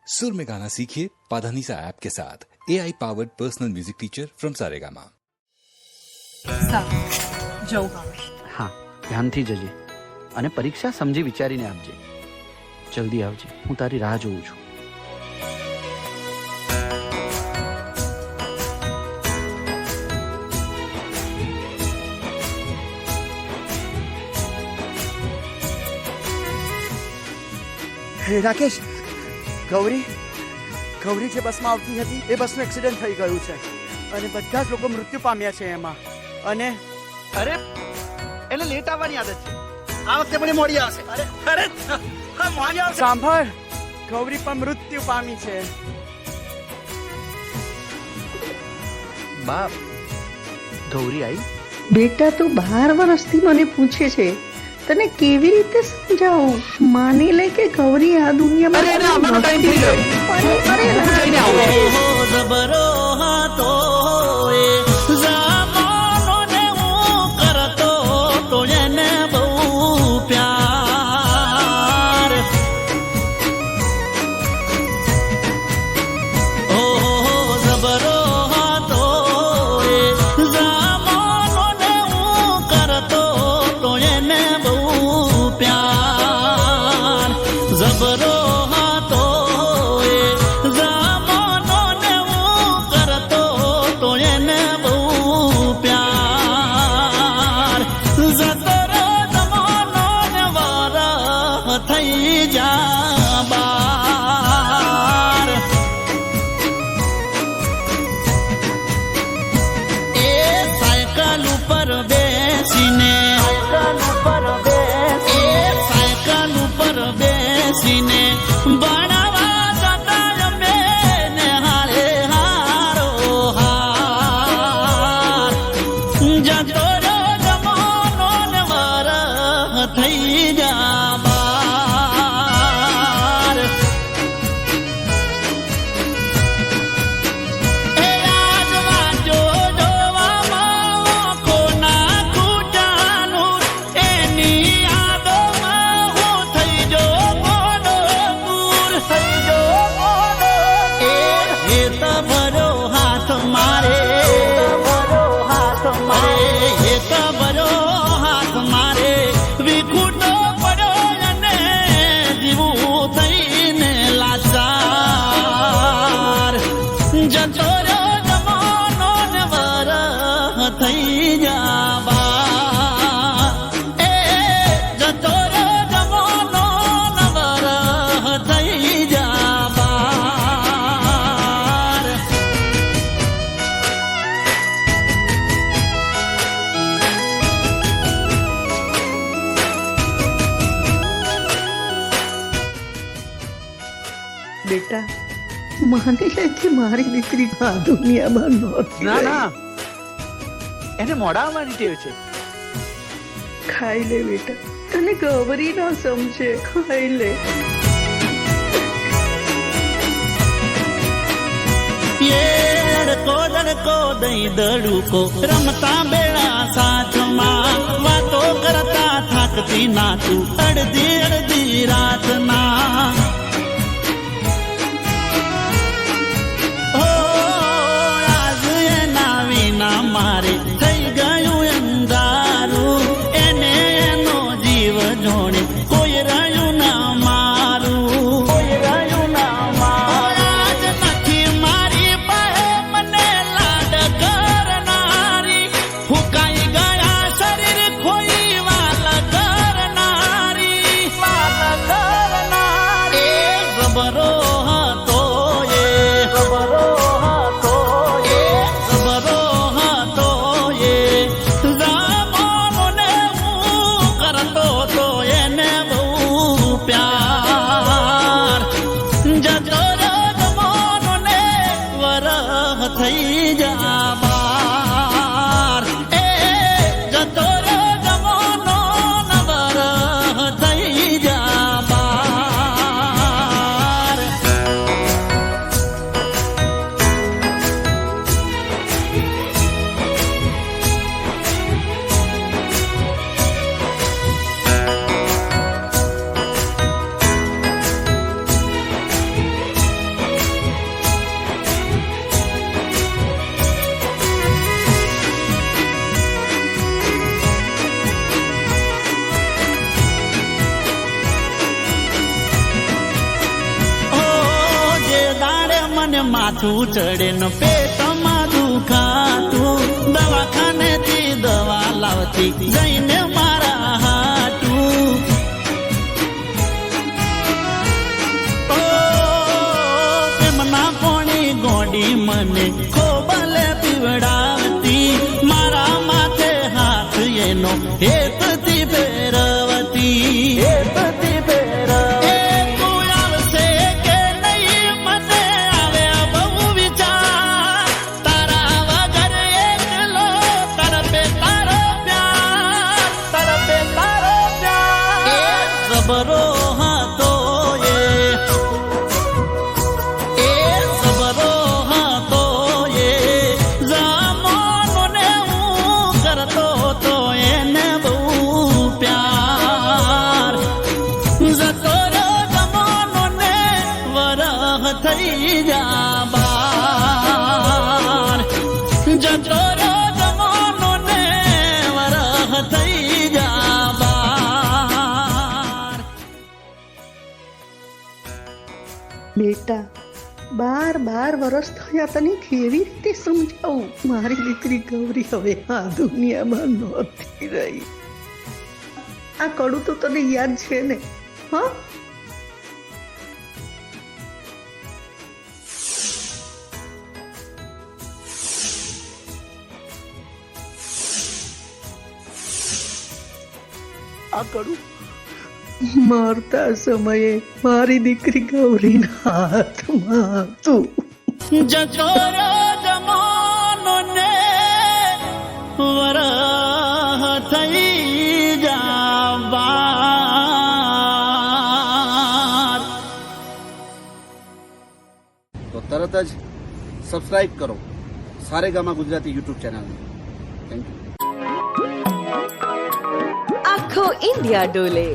सुर में गाना सीखिए पाधानीसा ऐप के साथ। AI powered personal music teacher from Saregama. हाँ, ધ્યાનથી જજે અને પરીક્ષા સમજી વિચારીને આપજે. જલ્દી આવજે, હું તારી રાહ જોઉં છું. રાકેશ, ગૌરી જે બસમાં આવતી હતી એ બસનું એક્સિડન્ટ થઈ ગયું છે અને બધા જ લોકો મૃત્યુ પામ્યા છે એમાં. અને અરે એને લેટ આવવાની આદત છે. આ વખતે પણ મોડી આવશે. અરે મોડી આવશે. સાંભળ, ગૌરી પણ મૃત્યુ પામી છે. બાપ, ગૌરી આવી? બેટા તો 12 વર્ષથી મને પૂછે છે, તને કેવી રીતે સમજાવું? માની લે કે ગૌરી આ દુનિયામાં જબરો હતો એ જમાનો ને હું કરતો તો એને બહુ પ્યાર. જબરો હતો એ જમાનો ને હું કરતો તો એને બહુ પ્યાર. જબરો હતો એ જમાનો ને હું કરતો તો એને બહુ પ્યાર. જતરો જમાનો ને વારા થઈ જા બાર. એ સાયકલ ઉપર બેસીને સાયકલ ઉપર બેસીને ભણવા જતા અમે હારે હારો હાર. જતો જમાનો ને વર થઈ જા બાર. એ આજવા જોવામાં કોના કુજાનું એની યાદોમાં હું થઈ જો મોડો દૂર થઈ જો મોડો. એ હેત ભરો હાથ મારે હેત ભરો હાથ મારે વિખૂટો પડ્યો અને જીવું થઈને લાચાર. જતો રહ્યો જમાનો ને વર થઈ જા બાર. એ જતો રહ્યો જમાનો ને વર થઈ જા બાર. બેટા, માની લે કે મારી દીકરી આ દુનિયામાં નહોતી. ના ના, એને મોડા આવવાની ટેવ છે. ખાઈ લે બેટા, તને ગૌરી ના સમજે, ખાઈ લે. ડકો દઈ દડુકો રમતા બેડા સાથમાં વાતો કરતા થાકતી ના તું અડધી અડધી રાતના. આજ એના વિના મારે થઈ ગયું અંધારું. એને એનો જીવ જોડે કોઈ રહ્યું ના મારું. આજ નથી મારી પાસે મને લાડ કરનારી. ફૂંકાઈ ગયા શરીર ખોઈ વાલ કરનારી. એ જબરો હતો એ જબરો હતો એ જમાનો ને હું કરતો તો એને બહુ પ્યાર. જતો જમાનો ને વર થઈ જા બાર. એ જતો જમાનો ને વર થઈ જા બાર. માથું ચડે ને પેટમાં દુખાતું દવાખાનેથી દવા લાવતી જઈને મારા હાટું એમના કોણી ગોડી મને ખોબલે પીવડાવતી મારા માથે હાથ એનો હેતથી ફેરવતી તું આવશે કે નહીં મને આવે બહુ વિચાર તારા વગર એકલો તરફે તારો પ્યાર એ સબરો હતો એ સબરો હતો એ જમાનોને હું કરતો તો એને બહુ પ્યાર જતો રહ્યો જમાનોને વરહ થઈ જા બાર જતો રહ્યો જમાનોને વરહ થઈ જા બાર બેટા 12 વર્ષ થયા તને કેવી રીતે સમજાવું મારી દીકરી ગૌરી હવે આ દુનિયામાં નહોતી રહી આ કડું તો તને યાદ છે ને હા આ કડું મારતા સમયે મારી દીકરી ગૌરીના હાથમાં હતું જતો રહ્યો જમાનોને વરહ થઈ જા બાર તો તરત જ સબસ્ક્રાઇબ કરો સારેગામા ગુજરાતી યુટ્યુબ ચેનલને. Thank you. આખો ઇન્ડિયા ડોલે